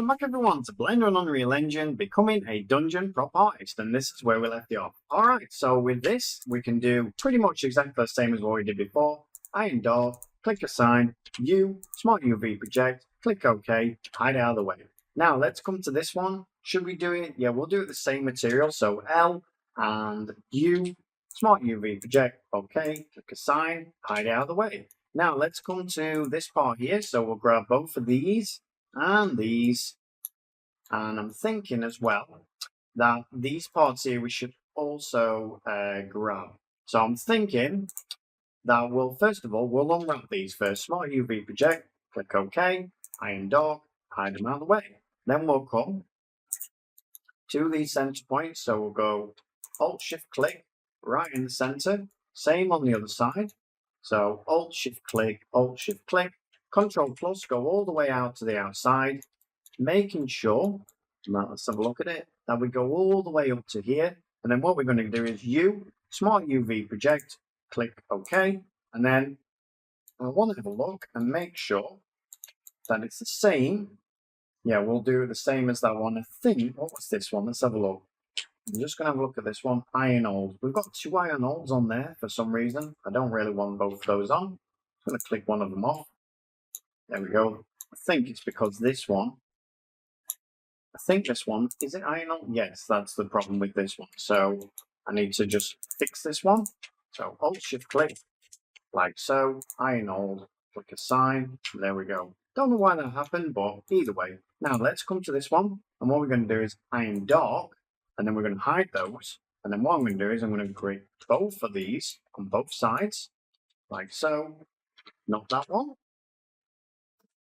back everyone to Blender and Unreal Engine becoming a dungeon prop artist, and this is where we left you off. Alright, so with this we can do pretty much exactly the same as what we did before. Iron door, click assign, view, smart UV project, click OK, hide out of the way. Now let's come to this one. Should we do it? Yeah, we'll do it the same material, so L and U, smart UV project, OK, click assign, hide out of the way. Now let's come to this part here, so we'll grab both of these and these, and I'm thinking as well that these parts here we should also grab. So I'm thinking that we'll first of all we'll unwrap these first. Smart UV project, click OK, iron dog, hide them out of the way. Then we'll come to these center points, so we'll go Alt Shift click right in the center, same on the other side. So Alt Shift click, Control plus, go all the way out to the outside, making sure, now let's have a look at it, that we go all the way up to here. And then what we're going to do is Smart UV project, click OK. And then I want to have a look and make sure that it's the same. Yeah, we'll do the same as that one. I think, what was this one? Let's have a look. I'm just going to have a look at this one, iron old. We've got 2 iron olds on there for some reason. I don't really want both of those on. I'm going to click one of them off. There we go. I think it's because this one, is it iron old? Yes, that's the problem with this one. So I need to just fix this one. So Alt Shift click, like so, iron old, click assign, there we go. Don't know why that happened, but either way. Now let's come to this one, and what we're going to do is iron dark, and then we're going to hide those. And then what I'm going to do is I'm going to create both of these on both sides, like so. Not that one.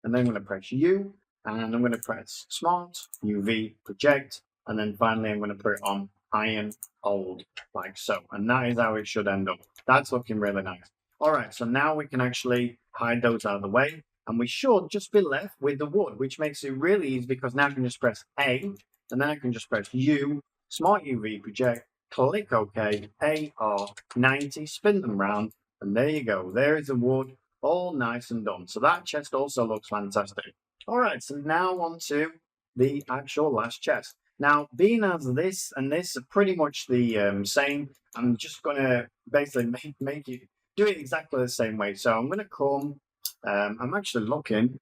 And then I'm going to press U, and I'm going to press Smart UV project, and then finally I'm going to put it on iron old, like so. And that is how it should end up. That's looking really nice. All right, so now we can actually hide those out of the way, and we should just be left with the wood, which makes it really easy because now I can just press A, and then I can just press U, Smart UV project, click OK, AR90, spin them round, and there you go. There is the wood, all nice and done. So that chest also looks fantastic. All right, so now on to the actual last chest. Now, being as this and this are pretty much the same, I'm just going to basically make it do it exactly the same way. So I'm going to come, I'm actually looking,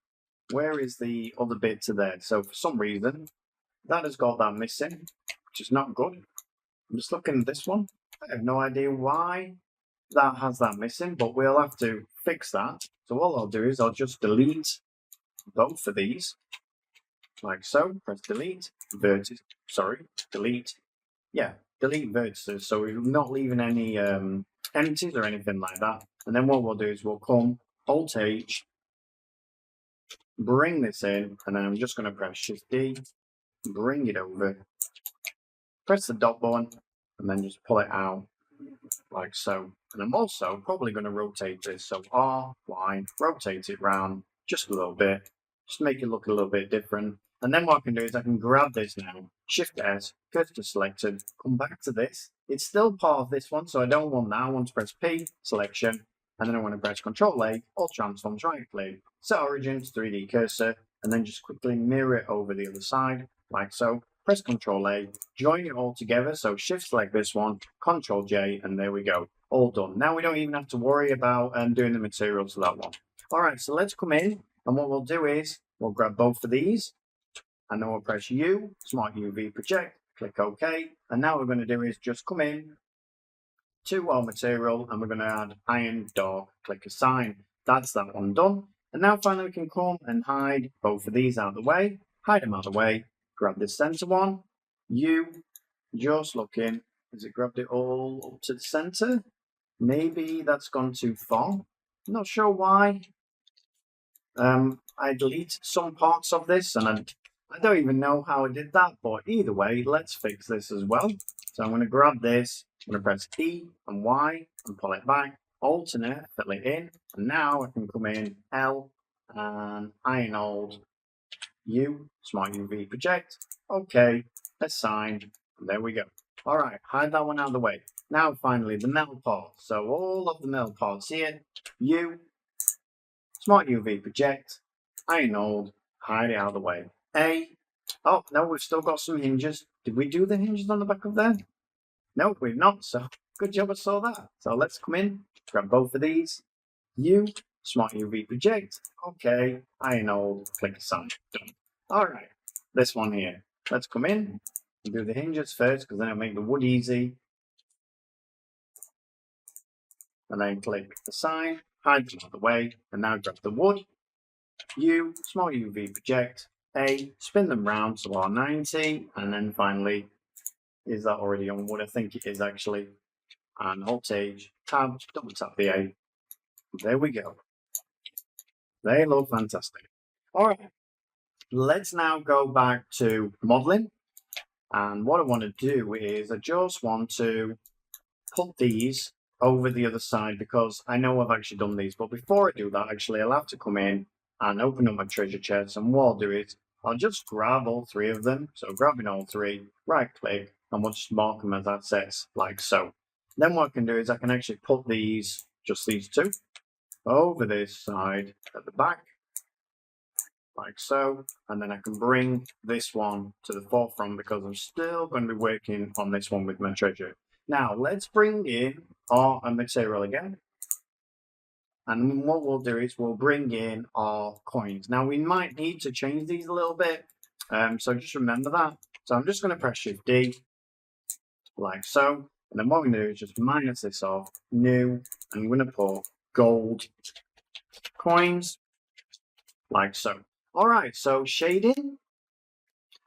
where is the other bit to there? So for some reason, that has got that missing, which is not good. I'm just looking at this one. I have no idea why that has that missing, but we'll have to fix that. So all I'll do is I'll just delete both of these, like so. Press delete, delete. Yeah, delete vertices, so we're not leaving any empties or anything like that. And then what we'll do is we'll come Alt H, bring this in, and then I'm just going to press Shift D, bring it over, press the dot button, and then just pull it out like so. And I'm also probably going to rotate this, so R, Y, rotate it round just a little bit, just make it look a little bit different. And then what I can do is I can grab this now, Shift S, cursor selected, come back to this. It's still part of this one, so I don't want that. I want to press P, selection, and then I want to press Control A, all transforms, right click, set origins, 3D cursor, and then just quickly mirror it over the other side, like so. Press Control A, join it all together, so Shift select this one, Control J, and there we go, all done. Now we don't even have to worry about doing the materials for that one. All right, so let's come in, and what we'll do is we'll grab both of these, and then we'll press U, Smart UV project, click OK, and now what we're going to do is just come in to our material, and we're going to add iron dark, click assign. That's that one done. And now finally we can come and hide both of these out of the way, hide them out of the way. Grab this center one, U, just looking, has it grabbed it all up to the center? Maybe that's gone too far. Not sure why. I deleted some parts of this, and I don't even know how I did that, but either way, let's fix this as well. So I'm going to grab this, I'm going to press E and Y and pull it back, alternate, fill it in, and now I can come in L and iron old, U, Smart UV project, OK, assign, and there we go. All right, hide that one out of the way. Now finally the metal parts. So all of the metal parts here, U, Smart UV project, iron old, hide it out of the way. A, Oh, no, we've still got some hinges. Did we do the hinges on the back of there? No, we've not. So good job I saw that. So let's come in, grab both of these. U, Smart UV project. Okay, iron old, click assign. Done. All right, this one here. Let's come in and do the hinges first because then it'll make the wood easy. And then click assign, hide them out of the way, and now grab the wood. U, Small UV project. A, spin them round to R90, and then finally, is that already on wood? I think it is actually. And Alt H, tab, double tap the A. There we go. They look fantastic. All right, let's now go back to modeling. And what I want to do is I just want to put these over the other side because I know I've actually done these. But before I do that, actually, I'll have to come in and open up my treasure chest. And what I'll do is I'll just grab all three of them. So grabbing all three, right click, and we'll just mark them as assets like so. Then what I can do is I can actually put these, just these two, over this side at the back, like so, and then I can bring this one to the forefront because I'm still going to be working on this one with my treasure. Now let's bring in our material again, and what we'll do is we'll bring in our coins. Now we might need to change these a little bit, so just remember that. So I'm just going to press Shift D, like so, and then what I'm going to do is just minus this off, new, and I'm going to put gold coins, like so. All right, so shading.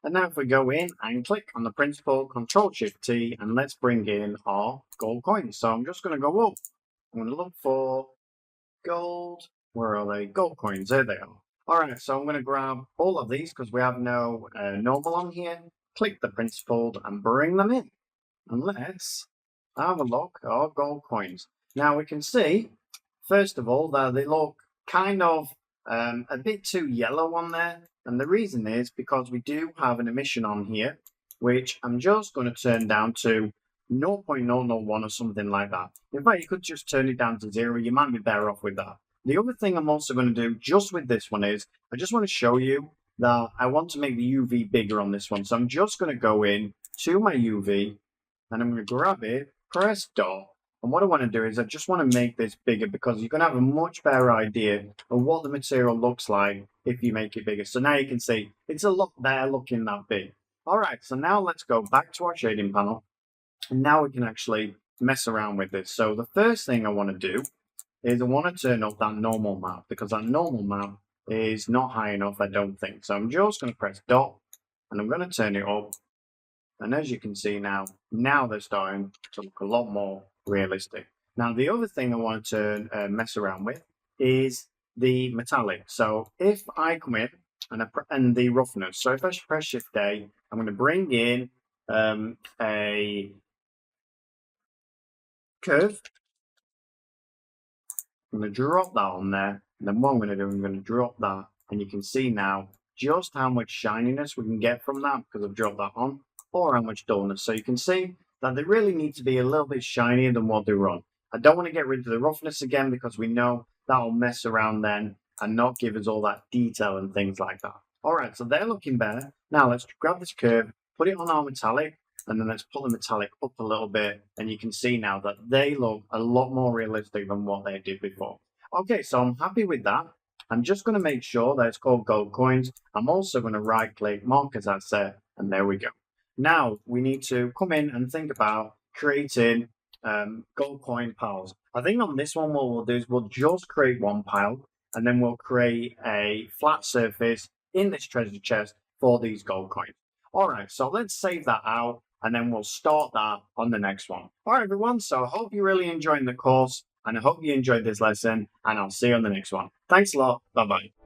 And now if we go in and click on the principal, Control Shift T, and let's bring in our gold coins. So I'm just going to go up. I'm going to look for gold. Where are they? Gold coins. There they are. All right, so I'm going to grab all of these because we have no normal on here. Click the principal and bring them in. And let's have a look at our gold coins. Now we can see, first of all, that they look kind of a bit too yellow on there, and the reason is because we do have an emission on here, which I'm just going to turn down to 0.001 or something like that. In fact, you could just turn it down to 0. You might be better off with that. The other thing I'm also going to do just with this one is I just want to show you that I want to make the UV bigger on this one. So I'm just going to go in to my UV and I'm going to grab it, press dot. And what I want to do is I just want to make this bigger because you're going to have a much better idea of what the material looks like if you make it bigger. So now you can see it's a lot better looking that big. All right, so now let's go back to our shading panel. And now we can actually mess around with this. So the first thing I want to do is I want to turn up that normal map because that normal map is not high enough, I don't think. So I'm just going to press dot and I'm going to turn it up. And as you can see now they're starting to look a lot more realistic. Now, the other thing I want to mess around with is the metallic. So if I come in and the roughness, so if I press Shift A, I'm going to bring in a curve. I'm going to drop that on there. And then what I'm going to do, I'm going to drop that. And you can see now just how much shininess we can get from that because I've dropped that on, or how much dullness. So you can see that they really need to be a little bit shinier than what they were on. I don't want to get rid of the roughness again because we know that'll mess around then and not give us all that detail and things like that. All right, so they're looking better. Now let's grab this curve, put it on our metallic, and then let's pull the metallic up a little bit. And you can see now that they look a lot more realistic than what they did before. Okay, so I'm happy with that. I'm just going to make sure that it's called gold coins. I'm also going to right click, mark as asset, and there we go. Now we need to come in and think about creating gold coin piles. I think on this one what we'll do is we'll just create one pile and then we'll create a flat surface in this treasure chest for these gold coins. All right, so let's save that out and then we'll start that on the next one. All right, everyone, so I hope you're really enjoying the course and I hope you enjoyed this lesson and I'll see you on the next one. Thanks a lot. Bye-bye.